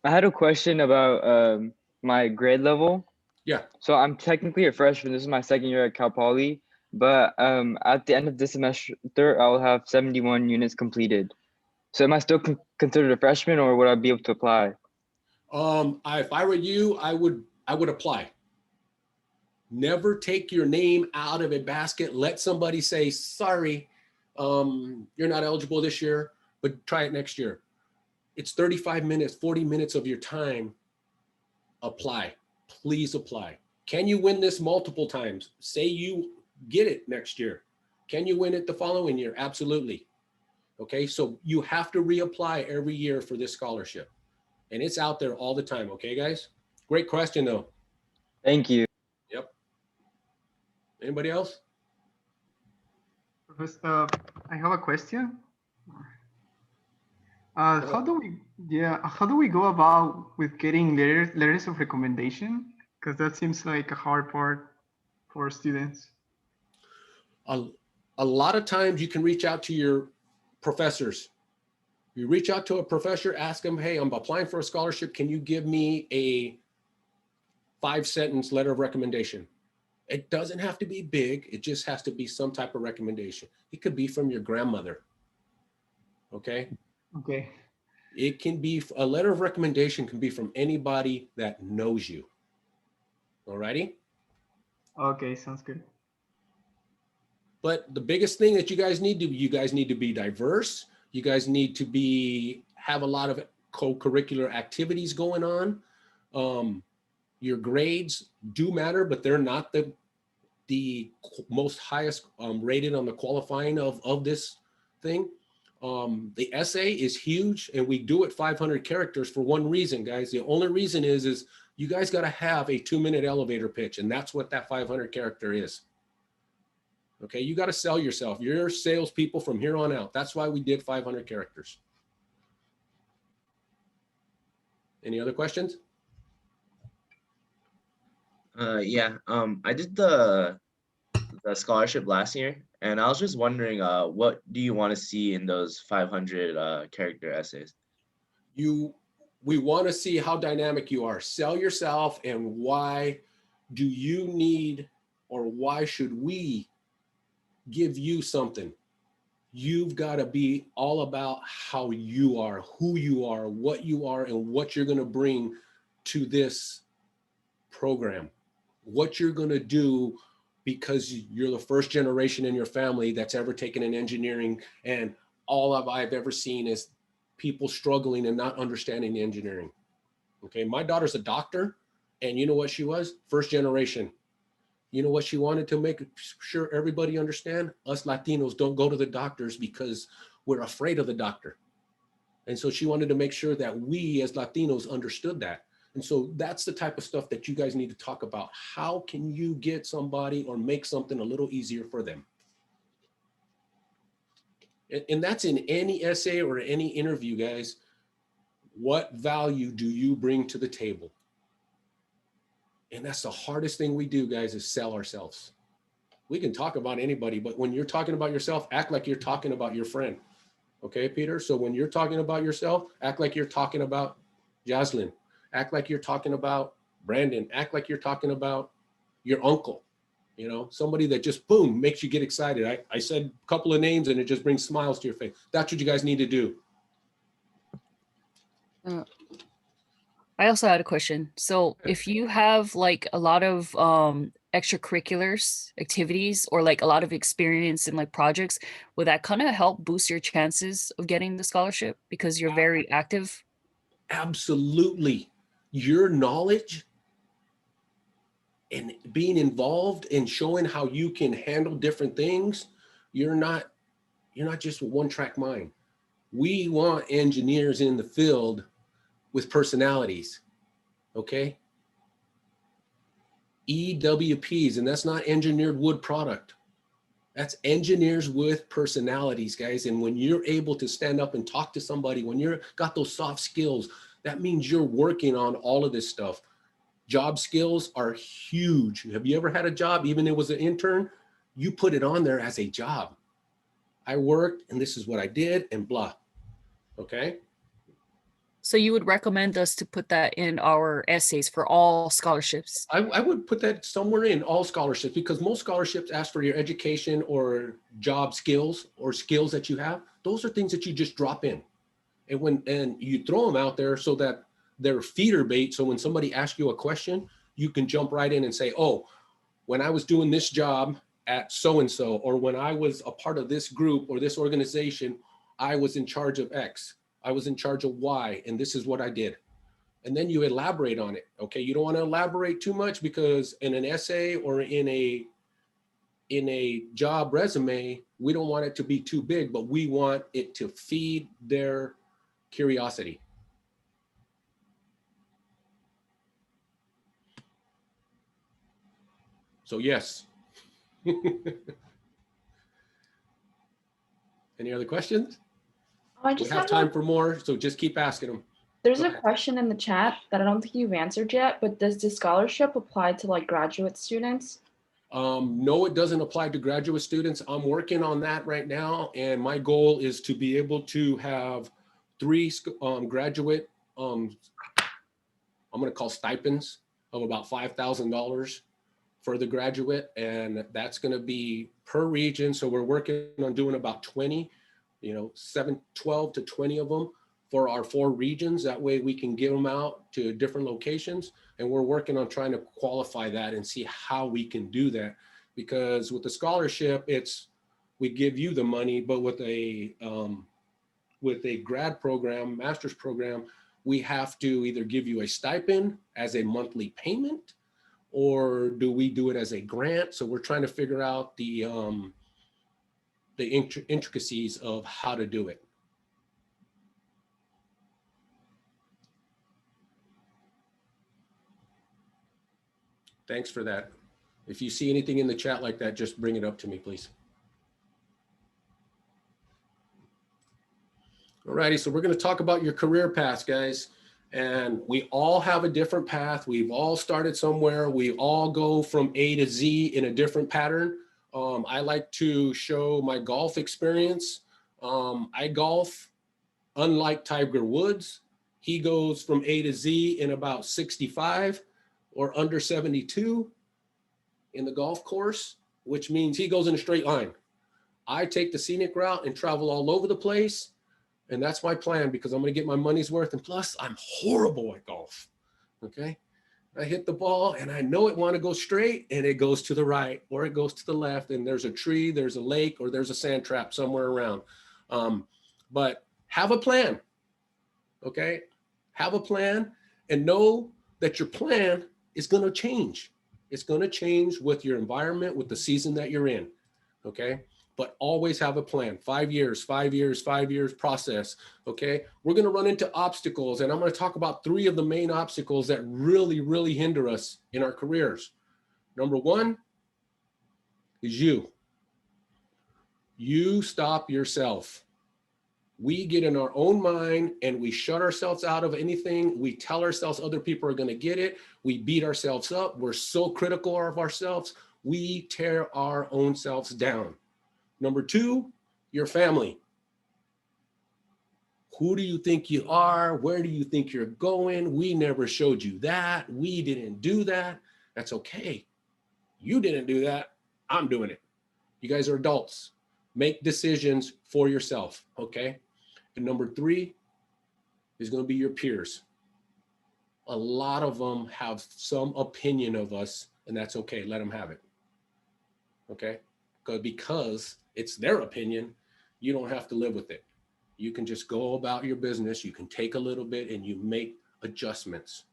I had a question about my grade level. Yeah. So I'm technically a freshman. This is my second year at Cal Poly, but at the end of this semester, I'll have 71 units completed. So am I still considered a freshman, or would I be able to apply? If I were you, I would apply. Never take your name out of a basket. Let somebody say, sorry, you're not eligible this year, but try it next year. It's 35 minutes, 40 minutes of your time. Apply. Please apply. Can you win this multiple times? Say you get it next year. Can you win it the following year? Absolutely. Okay, so you have to reapply every year for this scholarship. And it's out there all the time. Okay, guys? Great question, though. Thank you. Yep. Anybody else? Professor, I have a question. How do we go about with getting letters of recommendation? Because that seems like a hard part for students. A lot of times you can reach out to your professors. You reach out to a professor, ask them, hey, I'm applying for a scholarship. Can you give me a 5-sentence letter of recommendation? It doesn't have to be big. It just has to be some type of recommendation. It could be from your grandmother. Okay. Okay. It can be a letter of recommendation can be from anybody that knows you. All righty. Okay, sounds good. But the biggest thing that you guys need to be diverse. You guys need to have a lot of co-curricular activities going on. Your grades do matter, but they're not the most highest rated on the qualifying of this thing. The essay is huge, and we do it 500 characters for one reason, guys. The only reason is you guys got to have a 2-minute elevator pitch, and that's what that 500 character is. Okay, you got to sell yourself. You're salespeople from here on out. That's why we did 500 characters. Any other questions? Yeah, I did the scholarship last year, and I was just wondering, what do you want to see in those 500 character essays? We want to see how dynamic you are. Sell yourself, and why do you need, or why should we give you something? You've got to be all about how you are, who you are, what you are, and what you're going to bring to this program. What you're going to do, because you're the first generation in your family that's ever taken an engineering, and all I've ever seen is people struggling and not understanding the engineering. Okay, my daughter's a doctor, and you know what she was? First generation. You know what she wanted to make sure everybody understand? Us Latinos don't go to the doctors because we're afraid of the doctor. And so she wanted to make sure that we as Latinos understood that. And so that's the type of stuff that you guys need to talk about. How can you get somebody or make something a little easier for them? And that's in any essay or any interview, guys. What value do you bring to the table? And that's the hardest thing we do, guys, is sell ourselves. We can talk about anybody, but when you're talking about yourself, act like you're talking about your friend. Okay, Peter? So when you're talking about yourself, act like you're talking about Jocelyn. Act like you're talking about Brandon. Act like you're talking about your uncle. You know, somebody that just, boom, makes you get excited. I said a couple of names and it just brings smiles to your face. That's what you guys need to do. I also had a question. So if you have like a lot of extracurriculars activities, or like a lot of experience in like projects, would that kind of help boost your chances of getting the scholarship because you're very active? Absolutely. Your knowledge and being involved and showing how you can handle different things, you're not just a one-track mind. We want engineers in the field with personalities, okay? EWPs, and that's not engineered wood product. That's engineers with personalities, guys. And when you're able to stand up and talk to somebody, when you're got those soft skills, that means you're working on all of this stuff. Job skills are huge. Have you ever had a job, even if it was an intern? You put it on there as a job. I worked and this is what I did and blah, okay? So you would recommend us to put that in our essays for all scholarships? I would put that somewhere in all scholarships, because most scholarships ask for your education or job skills or skills that you have. Those are things that you just drop in. And you throw them out there so that they're feeder bait. So when somebody asks you a question, you can jump right in and say, oh, when I was doing this job at so-and-so, or when I was a part of this group or this organization, I was in charge of X, I was in charge of Y, and this is what I did. And then you elaborate on it. Okay, you don't want to elaborate too much, because in an essay or in a job resume, we don't want it to be too big, but we want it to feed their curiosity. So yes. Any other questions? I We just have time for more, so just keep asking them. There's Go a ahead. question in the chat that I don't think you've answered yet, but does the scholarship apply to like graduate students? No, it doesn't apply to graduate students. I'm working on that right now, and my goal is to be able to have 3 graduate, I'm going to call stipends of about $5,000 for the graduate, and that's going to be per region. So we're working on doing about 20, 12 to 20 of them for our 4 regions. That way we can give them out to different locations. And we're working on trying to qualify that and see how we can do that. Because with the scholarship, we give you the money, but with a grad program, master's program, we have to either give you a stipend as a monthly payment, or do we do it as a grant? So we're trying to figure out the intricacies of how to do it. Thanks for that. If you see anything in the chat like that, just bring it up to me, please. All righty, so we're going to talk about your career paths, guys. And we all have a different path. We've all started somewhere. We all go from A to Z in a different pattern. I like to show my golf experience. I golf unlike Tiger Woods. He goes from A to Z in about 65 or under 72 in the golf course, which means he goes in a straight line. I take the scenic route and travel all over the place. And that's my plan, because I'm going to get my money's worth. And plus, I'm horrible at golf. Okay. I hit the ball and I know it want to go straight, and it goes to the right or it goes to the left. And there's a tree, there's a lake, or there's a sand trap somewhere around. But have a plan. Okay. Have a plan and know that your plan is going to change. It's going to change with your environment, with the season that you're in. Okay. But always have a plan. 5 years, 5 years, 5 years process. Okay. We're going to run into obstacles, and I'm going to talk about 3 of the main obstacles that really, really hinder us in our careers. Number 1 is you. You stop yourself. We get in our own mind and we shut ourselves out of anything. We tell ourselves other people are going to get it. We beat ourselves up. We're so critical of ourselves. We tear our own selves down. Number 2, your family. Who do you think you are? Where do you think you're going? We never showed you that. We didn't do that. That's okay. You didn't do that. I'm doing it. You guys are adults. Make decisions for yourself, okay? And number 3 is going to be your peers. A lot of them have some opinion of us, and that's okay. Let them have it, okay? Because it's their opinion, you don't have to live with it. You can just go about your business. You can take a little bit and you make adjustments,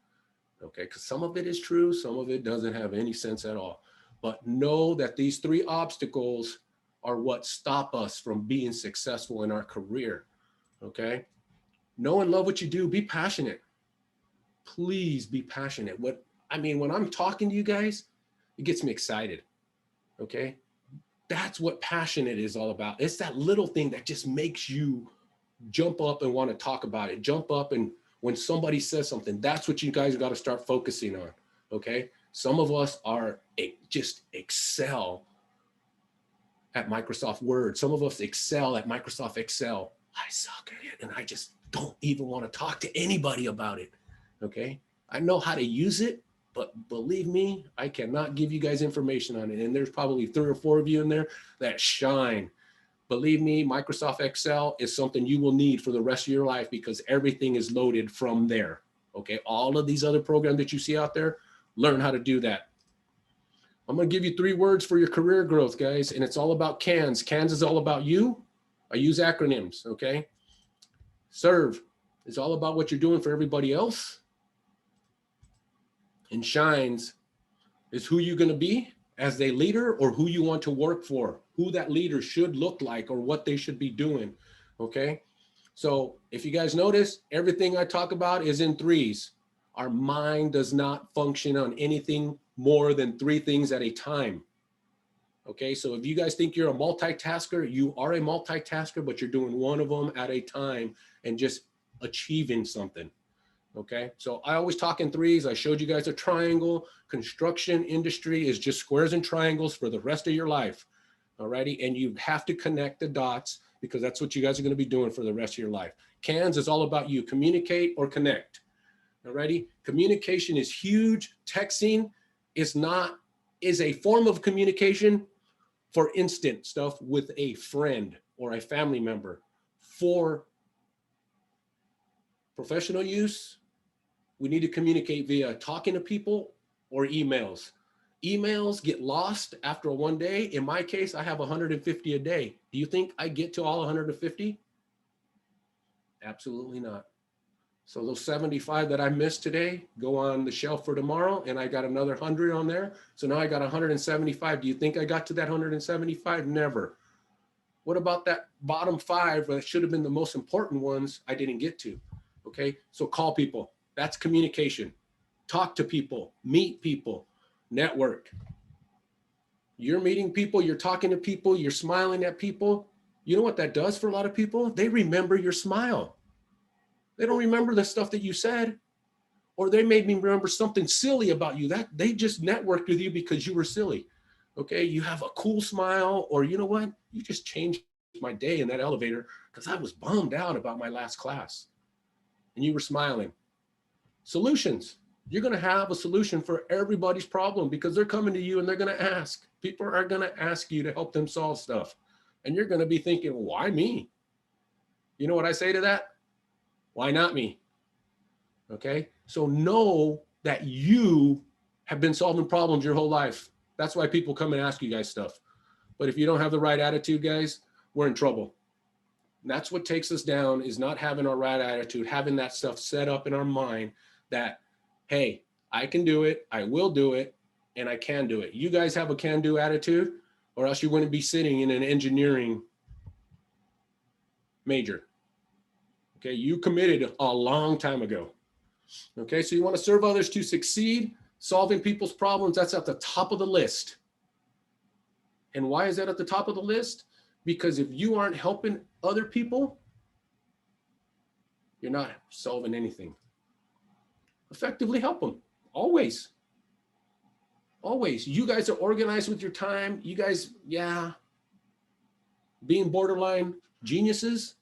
okay? Because some of it is true, some of it doesn't have any sense at all. But know that these 3 obstacles are what stop us from being successful in our career, okay? Know and love what you do. Be passionate. Please be passionate. When I'm talking to you guys, it gets me excited, okay? That's what passionate is all about. It's that little thing that just makes you jump up and want to talk about it. Jump up, and when somebody says something, that's what you guys got to start focusing on, okay? Some of us are just excel at Microsoft Word. Some of us excel at Microsoft Excel. I suck at it and I just don't even want to talk to anybody about it. Okay. I know how to use it, but believe me, I cannot give you guys information on it. And there's probably 3 or 4 of you in there that shine. Believe me, Microsoft Excel is something you will need for the rest of your life because everything is loaded from there. Okay. All of these other programs that you see out there, learn how to do that. I'm going to give you 3 words for your career growth, guys. And it's all about CANS. CANS is all about you. I use acronyms. Okay. Serve is all about what you're doing for everybody else. And shines is who you're going to be as a leader or who you want to work for, who that leader should look like or what they should be doing. Okay. So if you guys notice, everything I talk about is in 3s. Our mind does not function on anything more than 3 things at a time. Okay. So if you guys think you're a multitasker, you are a multitasker, but you're doing one of them at a time and just achieving something. Okay, so I always talk in 3s. I showed you guys a triangle. Construction industry is just squares and triangles for the rest of your life. Alrighty, and you have to connect the dots because that's what you guys are going to be doing for the rest of your life. CANS is all about you. Communicate or connect. Alrighty, communication is huge. Texting is a form of communication for instant stuff with a friend or a family member. For professional use, we need to communicate via talking to people or emails. Emails get lost after 1 day. In my case, I have 150 a day. Do you think I get to all 150? Absolutely not. So those 75 that I missed today go on the shelf for tomorrow, and I got another 100 on there. So now I got 175. Do you think I got to that 175? Never. What about that bottom 5 that should have been the most important ones I didn't get to? Okay, so call people. That's communication. Talk to people, meet people, network. You're meeting people, you're talking to people, you're smiling at people. You know what that does for a lot of people? They remember your smile. They don't remember the stuff that you said, or they made me remember something silly about you. That they just networked with you because you were silly. Okay, you have a cool smile, or you know what? You just changed my day in that elevator because I was bummed out about my last class. And you were smiling. Solutions. You're going to have a solution for everybody's problem because they're coming to you and they're going to ask. People are going to ask you to help them solve stuff. And you're going to be thinking, why me? You know what I say to that? Why not me? Okay. So know that you have been solving problems your whole life. That's why people come and ask you guys stuff. But if you don't have the right attitude, guys, we're in trouble. And that's what takes us down, is not having our right attitude, having that stuff set up in our mind that, hey, I can do it, I will do it, and I can do it. You guys have a can-do attitude, or else you wouldn't be sitting in an engineering major. Okay, you committed a long time ago. Okay, so you want to serve others to succeed, solving people's problems, that's at the top of the list. And why is that at the top of the list? Because if you aren't helping other people, you're not solving anything. Effectively help them, always. Always. You guys are organized with your time. You guys, yeah, being borderline geniuses,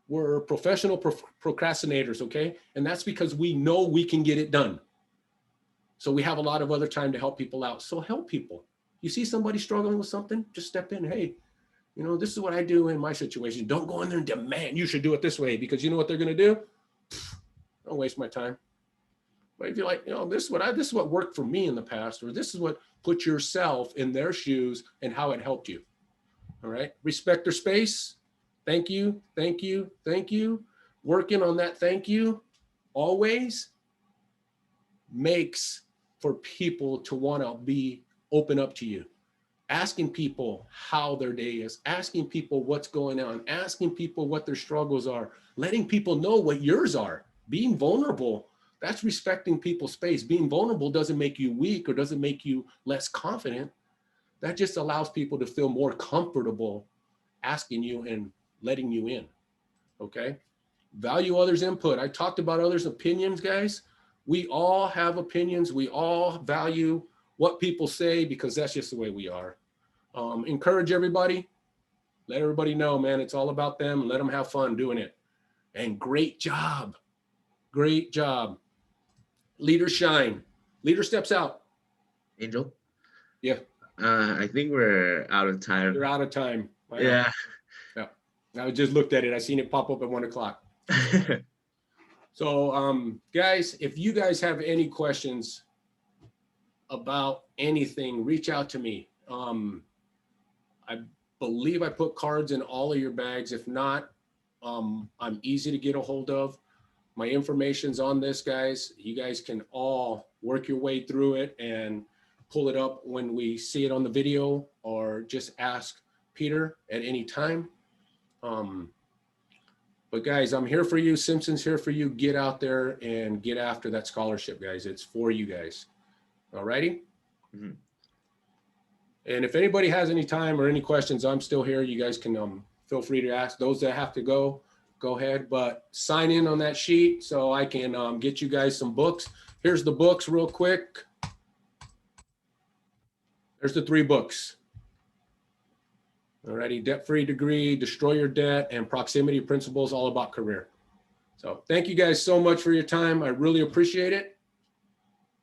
we're professional procrastinators, okay? And that's because we know we can get it done. So we have a lot of other time to help people out. So help people. You see somebody struggling with something, just step in. Hey, you know, this is what I do in my situation. Don't go in there and demand you should do it this way, because you know what they're going to do? Don't waste my time. But if you're like, you know, this is what worked for me in the past, or this is what put yourself in their shoes and how it helped you. All right. Respect their space. Thank you. Thank you. Thank you. Working on that thank you always makes for people to want to be open up to you. Asking people how their day is, asking people what's going on, asking people what their struggles are, letting people know what yours are, being vulnerable. That's respecting people's space. Being vulnerable doesn't make you weak or doesn't make you less confident. That just allows people to feel more comfortable asking you and letting you in, okay? Value others' input. I talked about others' opinions, guys. We all have opinions. We all value what people say because that's just the way we are. Encourage everybody. Let everybody know, man, it's all about them. Let them have fun doing it. And great job. Great job. Leader shine. Leader steps out. Angel? Yeah. I think we're out of time. You're out of time. I know. Yeah. Yeah. I just looked at it. I seen it pop up at 1 o'clock. So, guys, if you guys have any questions about anything, reach out to me. I believe I put cards in all of your bags. If not, I'm easy to get a hold of. My information's on this, guys. You guys can all work your way through it and pull it up when we see it on the video, or just ask Peter at any time. But guys, I'm here for you. Simpson's here for you. Get out there and get after that scholarship, guys. It's for you guys. All righty? Mhm. And if anybody has any time or any questions, I'm still here. You guys can feel free to ask. Those that have to go ahead. But sign in on that sheet so I can get you guys some books. Here's the books real quick. There's the 3 books. Alrighty, Debt-Free Degree, Destroy Your Debt, and Proximity Principles, all about career. So thank you guys so much for your time. I really appreciate it.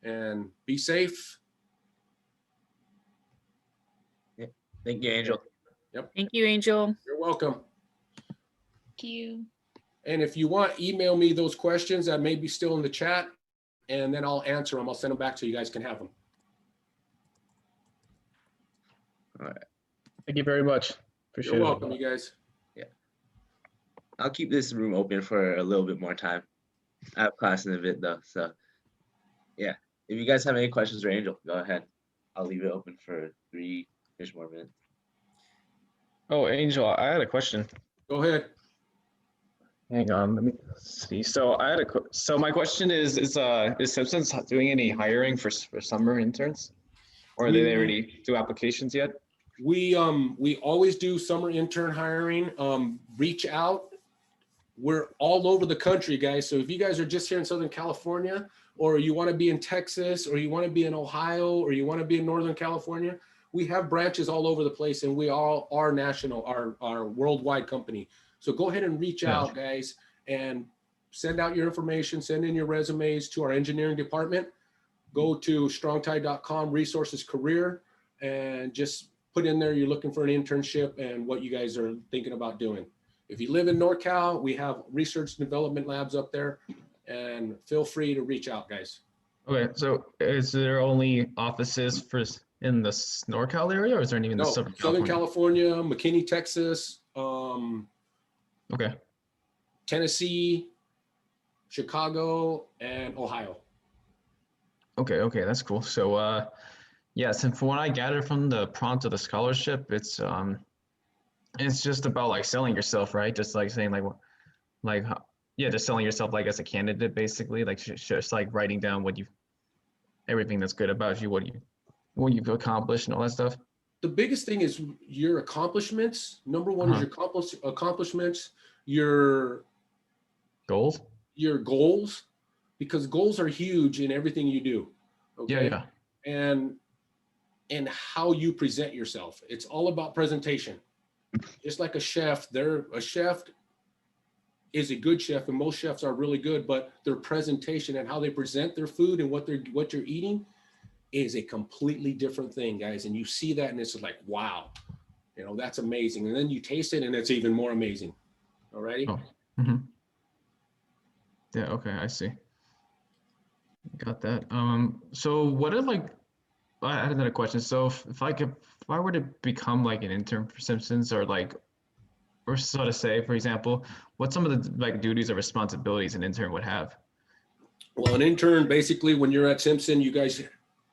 And be safe. Thank you, Angel. Yep, Thank you, Angel. you're welcome. Thank you. And if you want, email me those questions that may be still in the chat, and then I'll answer them. I'll send them back so you guys can have them. All right. Thank you very much. Appreciate You're it. welcome, you guys. I'll keep this room open for a little bit more time. I have class in a bit though, so yeah. If you guys have any questions for Angel, go ahead. I'll leave it open for 3-ish more minutes. Oh, Angel, I had a question. Go ahead. Hang on, let me see. So so my question is Simpson's doing any hiring for summer interns, or did they already do applications yet? We always do summer intern hiring. Reach out. We're all over the country, guys. So if you guys are just here in Southern California, or you want to be in Texas, or you want to be in Ohio, or you want to be in Northern California, we have branches all over the place, and we all are national, our worldwide company. So go ahead and reach out, guys, and send out your information, send in your resumes to our engineering department. Go to strongtie.com, resources career, and just put in there you're looking for an internship and what you guys are thinking about doing. If you live in NorCal, we have research and development labs up there, and feel free to reach out, guys. Okay, so is there only offices in the NorCal area, or is there any in the No, Southern California, McKinney, Texas, Okay. Tennessee, Chicago, and Ohio. Okay, that's cool. So yes, and from what I gathered from the prompt of the scholarship, it's just about like selling yourself, right? Just like saying just selling yourself like as a candidate, basically, like just like writing down everything that's good about you, what you've accomplished and all that stuff. The biggest thing is your accomplishments. Number one is your accomplishments, your goals, because goals are huge in everything you do. Okay. Yeah. And how you present yourself. It's all about presentation. Just like a chef, a chef is a good chef, and most chefs are really good, but their presentation and how they present their food and what you're eating is a completely different thing, guys. And you see that, and it's like, wow, that's amazing. And then you taste it, and it's even more amazing. All righty. Oh. Yeah. Okay, I see. Got that. So what are I had another question. So if I were to become like an intern for Simpsons, or so to say, for example, what's some of the duties or responsibilities an intern would have? Well, an intern, basically, when you're at Simpson, you guys,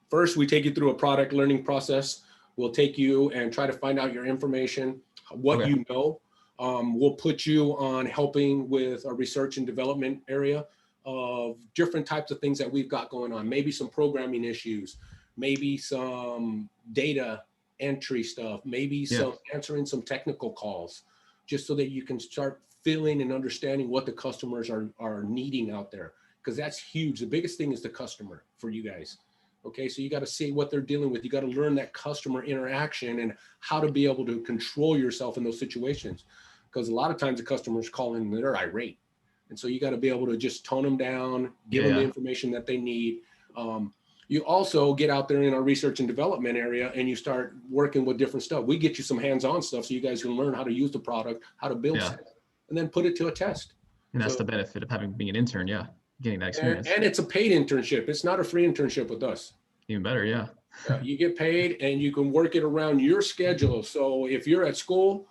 first we take you through a product learning process. We'll take you and try to find out your information, what you know. We'll put you on helping with a research and development area of different types of things that we've got going on. Maybe some programming issues, maybe some data entry stuff, maybe some answering some technical calls, just so that you can start feeling and understanding what the customers are needing out there. Because that's huge. The biggest thing is the customer for you guys. Okay, so you got to see what they're dealing with. You got to learn that customer interaction and how to be able to control yourself in those situations. Because a lot of times the customers call in and they're irate. And so you got to be able to just tone them down, give them the information that they need. You also get out there in our research and development area and you start working with different stuff. We get you some hands-on stuff so you guys can learn how to use the product, how to build stuff, and then put it to a test. And that's the benefit of having being an intern, getting that experience. And it's a paid internship. It's not a free internship with us. Even better, yeah. You get paid and you can work it around your schedule. So if you're at school,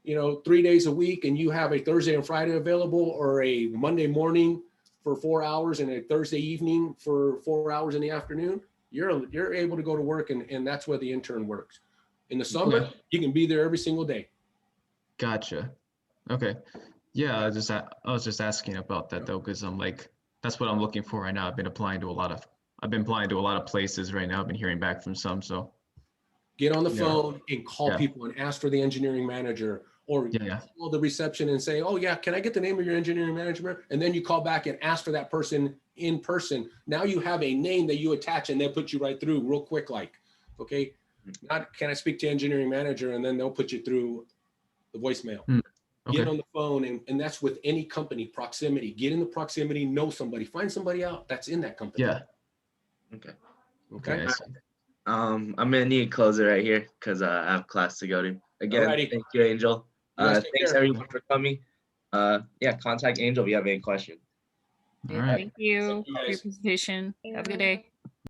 3 days a week and you have a Thursday and Friday available, or a Monday morning for 4 hours and a Thursday evening for 4 hours in the afternoon, you're able to go to work, and that's where the intern works. In the summer, you can be there every single day. Gotcha. Okay. Yeah, I was just asking about that though, because I'm like, that's what I'm looking for right now. I've been applying to a lot of places right now. I've been hearing back from some, so. Get on the phone and call people and ask for the engineering manager, or call the reception and say, oh yeah, can I get the name of your engineering manager? And then you call back and ask for that person in person. Now you have a name that you attach and they'll put you right through real quick, okay? Not can I speak to engineering manager, and then they'll put you through the voicemail. Okay. Get on the phone, and that's with any company. Proximity. Get in the proximity, know somebody, find somebody out that's in that company. Yeah. Okay. I'm gonna need a closer right here because I have class to go to. Again, Alrighty. thank you, Angel. Yes, take Thanks care. everyone for coming. Contact Angel if you have any questions. All right. Thank you Thank you, for your guys. presentation. Have a good day.